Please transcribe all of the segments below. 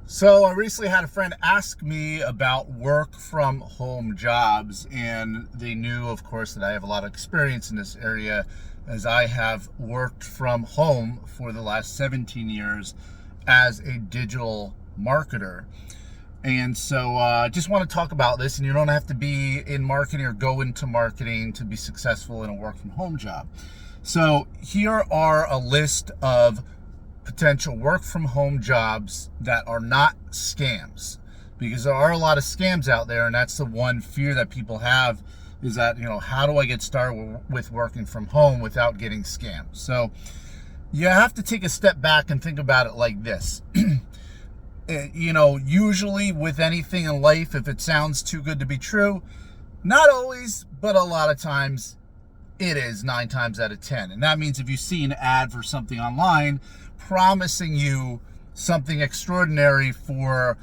So I recently had a friend ask me about work from home jobs, and they knew, of course, that I have a lot of experience in this area as I have worked from home for the last 17 years as a digital marketer. And so I just want to talk about this, and you don't have to be in marketing or go into marketing to be successful in a work from home job. So here are a list of potential work from home jobs that are not scams, because there are a lot of scams out there, and that's the one fear that people have, is that, how do I get started with working from home without getting scammed? So you have to take a step back and think about it like this. Usually with anything in life, if it sounds too good to be true, not always, but a lot of times it is, 9 times out of 10. And that means if you see an ad for something online promising you something extraordinary for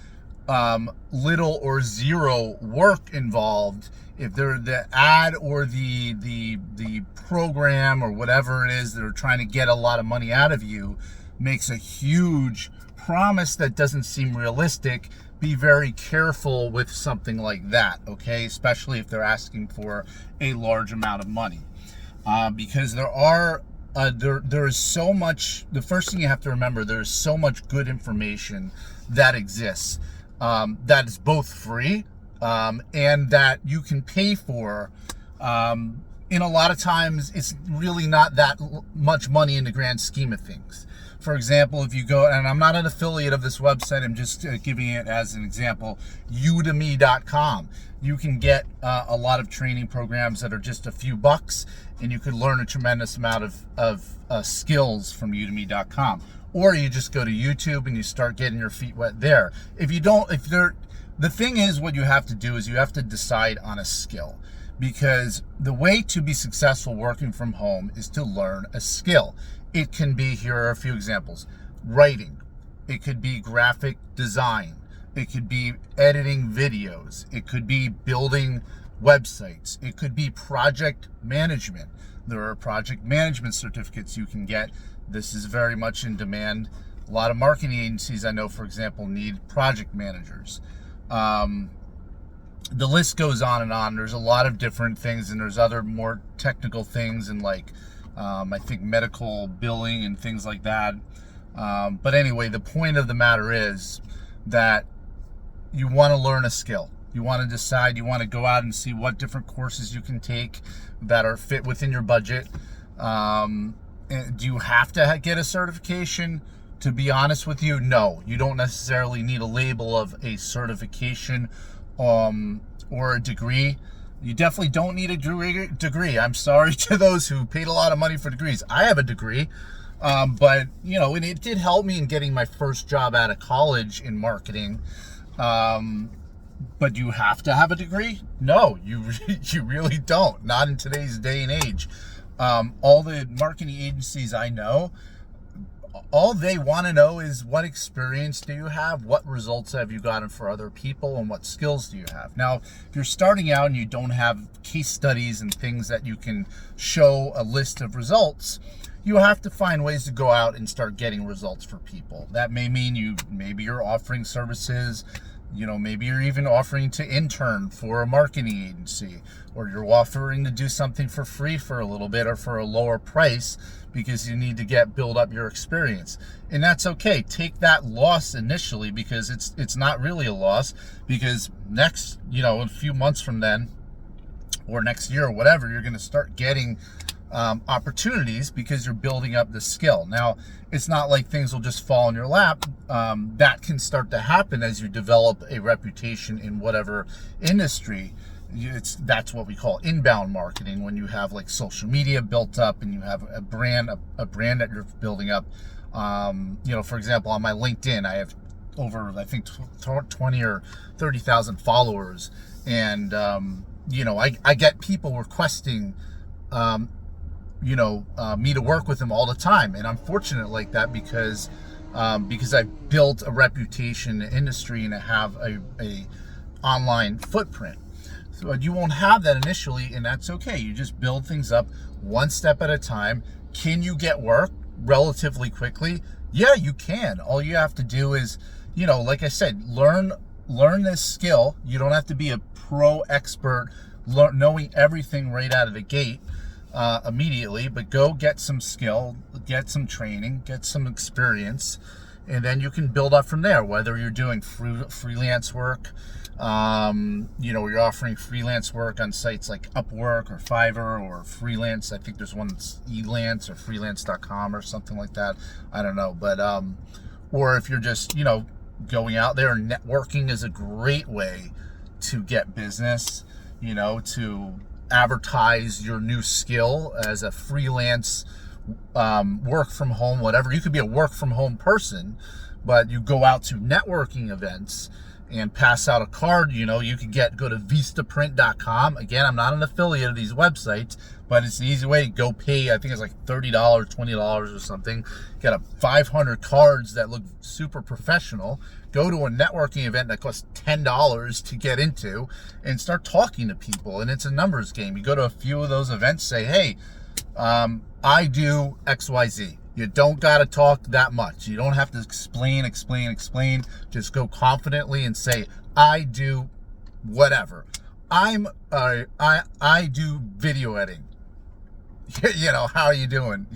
little or zero work involved, if they're the ad or the program or whatever it is that are trying to get a lot of money out of you makes a huge promise that doesn't seem realistic, be very careful with something like that, okay? Especially if they're asking for a large amount of money. Because there is so much. The first thing you have to remember, there is so much good information that exists that is both free and that you can pay for. In a lot of times, it's really not that much money in the grand scheme of things. For example, if you go, and I'm not an affiliate of this website, I'm just giving it as an example, udemy.com. You can get a lot of training programs that are just a few bucks, and you could learn a tremendous amount of skills from udemy.com. Or you just go to YouTube and you start getting your feet wet there. The thing is, what you have to do is you have to decide on a skill. Because the way to be successful working from home is to learn a skill. It can be, here are a few examples, writing. It could be graphic design. It could be editing videos. It could be building websites. It could be project management. There are project management certificates you can get. This is very much in demand. A lot of marketing agencies I know, for example, need project managers. The list goes on and on. There's a lot of different things, and there's other more technical things, and I think medical billing and things like that. But anyway, the point of the matter is that you want to learn a skill. You want to decide, you want to go out and see what different courses you can take that are fit within your budget. And do you have to get a certification? To be honest with you, no. You don't necessarily need a label of a certification or a degree. You definitely don't need a degree. I'm sorry to those who paid a lot of money for degrees. I have a degree, but and it did help me in getting my first job out of college in marketing. But you have to have a degree? No, you really don't. Not in today's day and age. All the marketing agencies I know, all they want to know is, what experience do you have? What results have you gotten for other people? And what skills do you have? Now, if you're starting out and you don't have case studies and things that you can show a list of results, you have to find ways to go out and start getting results for people. That may mean maybe you're offering services. Maybe you're even offering to intern for a marketing agency, or you're offering to do something for free for a little bit or for a lower price because you need to build up your experience. And that's okay. Take that loss initially, because it's not really a loss, because next, a few months from then, or next year or whatever, you're going to start getting opportunities because you're building up the skill. Now, it's not like things will just fall in your lap. That can start to happen as you develop a reputation in whatever industry. That's what we call inbound marketing, when you have social media built up and you have a brand that you're building up. For example, on my LinkedIn, I have over, I think, 20 or 30,000 followers, and I get people requesting me to work with them all the time. And I'm fortunate like that because I built a reputation in the industry and I have a online footprint. So you won't have that initially, and that's okay. You just build things up one step at a time. Can you get work relatively quickly? Yeah, you can. All you have to do is like I said, learn this skill. You don't have to be a pro expert, knowing everything right out of the gate immediately, but go get some skill, get some training, get some experience, and then you can build up from there. Whether you're doing freelance work, you're offering freelance work on sites like Upwork or Fiverr or Freelance. I think there's one that's Elance or freelance.com or something like that. I don't know. But, or if you're just, going out there, networking is a great way to get business, to advertise your new skill as a freelance, work from home, whatever. You could be a work from home person, but you go out to networking events and pass out a card. You can go to vistaprint.com. Again, I'm not an affiliate of these websites, but it's an easy way. Go pay, I think it's like $30, $20 or something. Get a 500 cards that look super professional. Go to a networking event that costs $10 to get into and start talking to people. And it's a numbers game. You go to a few of those events, say, hey, I do XYZ. You don't got to talk that much. You don't have to explain. Just go confidently and say, I do whatever. I do video editing. How are you doing?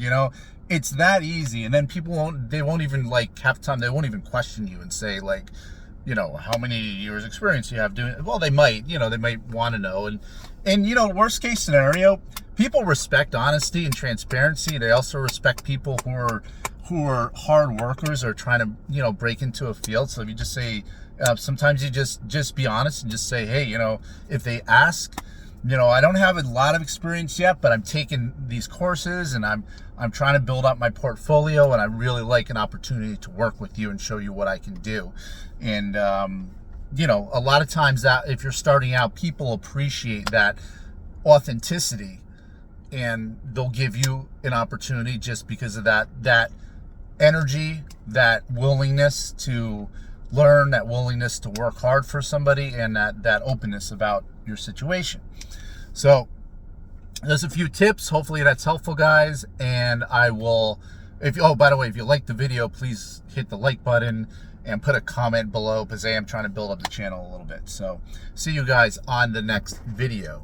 It's that easy. And then people won't even have time. They won't even question you and say how many years experience you have doing it. Well, they might, they might want to know. And worst case scenario, people respect honesty and transparency. They also respect people who are hard workers or trying to, break into a field. So if you just say, sometimes you just be honest and just say, hey, if they ask, I don't have a lot of experience yet, but I'm taking these courses and I'm trying to build up my portfolio, and I really like an opportunity to work with you and show you what I can do. And, a lot of times that if you're starting out, people appreciate that authenticity, and they'll give you an opportunity just because of that energy, that willingness to learn, that willingness to work hard for somebody, and that openness about your situation. So there's a few tips. Hopefully that's helpful, guys. And I will, by the way, if you like the video, please hit the like button and put a comment below, because I am trying to build up the channel a little bit. So see you guys on the next video.